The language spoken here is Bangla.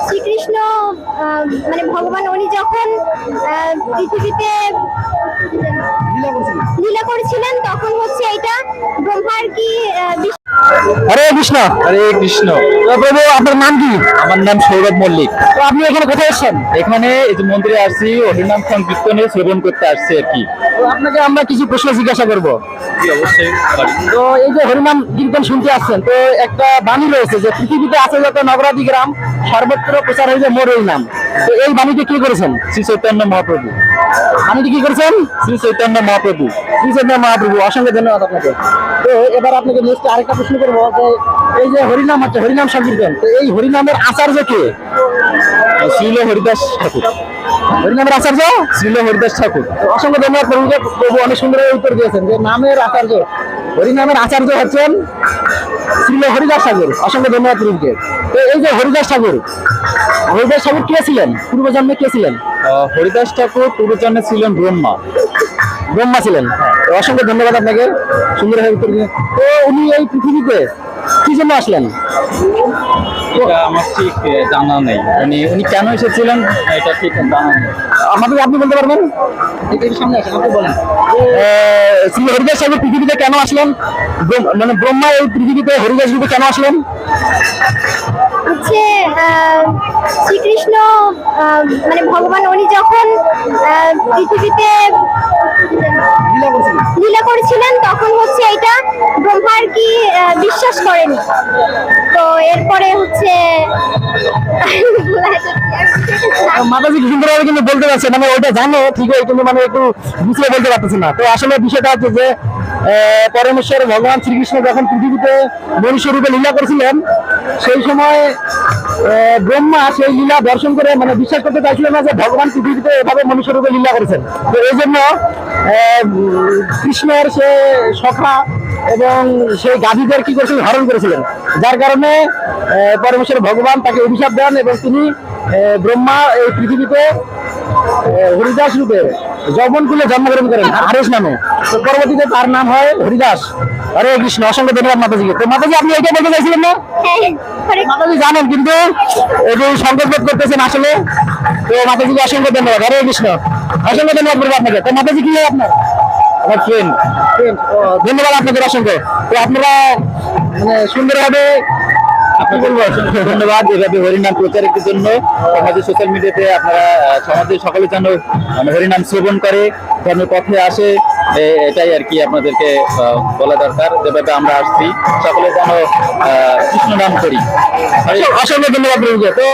শ্রীকৃষ্ণ মানে ভগবান উনি যখন পৃথিবীতে লীলা করেছিলেন তখন হচ্ছে এটা ব্রহ্মার কি হরে কৃষ্ণ। হরে কৃষ্ণ। তো প্রভু আপনার নাম কি? আমার নাম সৌরভ মল্লিক। তো আপনি এখানে কোথায় এসেছেন? এখানে এই যে মন্দিরে আসছি, হরিনাম সংকীর্তনে শ্রবণ করতে আসছি আর কি। তো আপনাকে আমরা কিছু প্রশ্ন জিজ্ঞাসা করব। জি, অবশ্যই পারি। তো এই যে হরিনাম কীর্তন শুনতে আসছেন, তো একটা বাণী রয়েছে যে পৃথিবীতে আছে যত নগরাদি গ্রাম সর্বত্র প্রচার হইবে মোর এই নাম। তো এই বাণীটি কি করেছেন? শ্রী চৈতন্য মহাপ্রভু। বাণীটি কি করেছেন? শ্রী চৈতন্য মহাপ্রভু। শ্রী চৈতন্য মহাপ্রভু, অসংখ্য ধন্যবাদ আপনাকে। তো এবার আপনাকে নেক্সট আরেকটা প্রশ্ন করবো যে এই যে হরিনাম হচ্ছে হরিনাম সংকীর্তন, তো এই হরিনামের আচার্য কে? শ্রীল হরিদাস ঠাকুর। হরিনামের আচার্য শ্রীল হরিদাস ঠাকুর। অসংখ্য ধন্যবাদ প্রভুকে। প্রভু অনেক সুন্দর উত্তর দিয়েছেন যে নামের আচার্য হরিনামের আচার্য হচ্ছেন শ্রীল হরিদাস ঠাকুর। অসংখ্য ধন্যবাদ প্রভুকে। তো এই যে হরিদাস ঠাকুর কে ছিলেন? পূর্বজন্মে কে ছিলেন? হরিদাস ঠাকুর পূর্বজন্মে ছিলেন ব্রহ্মা। ব্রহ্মা ছিলেন। তো অসংখ্য ধন্যবাদ আপনাকে, সুন্দরভাবে উত্তর দিলেন। তো উনি এই পৃথিবীতে কি জন্য আসলেন? এটা আমার ঠিক জানা নেই, উনি কেন এসেছিলেন এটা ঠিক জানা নেই। আমাদের আপনি বলতে পারবেন? একটু সামনে আসেন, আপনি বলেন। শ্রী হরিদাস ঠাকুর পৃথিবীতে কেন আসলেন? মানে ব্রহ্মা এই পৃথিবীতে হরিদাস রূপে কেন আসলেন? হচ্ছে শ্রীকৃষ্ণ মানে ভগবান উনি যখন পৃথিবীতে লীলা করেছিলেন তখন হচ্ছে এটা ব্রহ্মার কি বিশ্বাস করেনি। তো এরপরে হচ্ছে মাতাজি সুন্দরভাবে কিন্তু বলতে পারছে, মানে ওইটা জানো ঠিকই কিন্তু মানে একটু গুছিয়ে বলতে পারতেছে না। তো আসলে বিষয়টা হচ্ছে যে পরমেশ্বর ভগবান শ্রীকৃষ্ণ যখন পৃথিবীতে মনুষ্য রূপে লীলা করেছিলেন সেই সময় ব্রহ্মা সেই লীলা দর্শন করে মানে বিশ্বাস করতে চাইছিলেন না যে ভগবান পৃথিবীতে এভাবে মনুষ্য রূপে লীলা করেছেন। তো এই জন্য কৃষ্ণের সে সখা এবং সেই গাভীদের কি করেছিলেন, হরণ করেছিলেন, যার কারণে পরমেশ্বর ভগবান তাকে অভিশাপ দেন এবং তিনি ব্রহ্মা এই পৃথিবীতে হরিদাস রূপে যৌবনকুলে জন্মগ্রহণ করেন হারেশ নামে। তো পরবর্তীতে তার নাম হয় হরিদাস। হরে কৃষ্ণ। অসংখ্য ধন্যবাদ মাতাজিকে। তো মাতাজি আপনি এটা বলতে চাইছিলেন না? মাতাজি জানেন কিন্তু একটু সংকোচ বোধ করতেছেন আসলে। তো মাতাজিকে অসংখ্য ধন্যবাদ। হরে কৃষ্ণ। অসংখ্য ধন্যবাদ বলবো আপনাকে। তো মাতাজি কি হয় আপনার? আমার ফ্রেন্ড। ধন্যবাদ আপনাদের অসংখ্য। তো আপনারা মানে সুন্দরভাবে ধন্যবাদ এভাবে হরিনাম প্রচারের জন্য। আমাদের সোশ্যাল মিডিয়াতে আপনারা সমাজের সকলে যেন হরিনাম শ্রবণ করে, ধর্মের পথে আসে, এটাই আর কি আপনাদেরকে বলা দরকার। যেভাবে আমরা আসছি সকলে যেন কৃষ্ণ নাম করি। অসংখ্য ধন্যবাদ। তো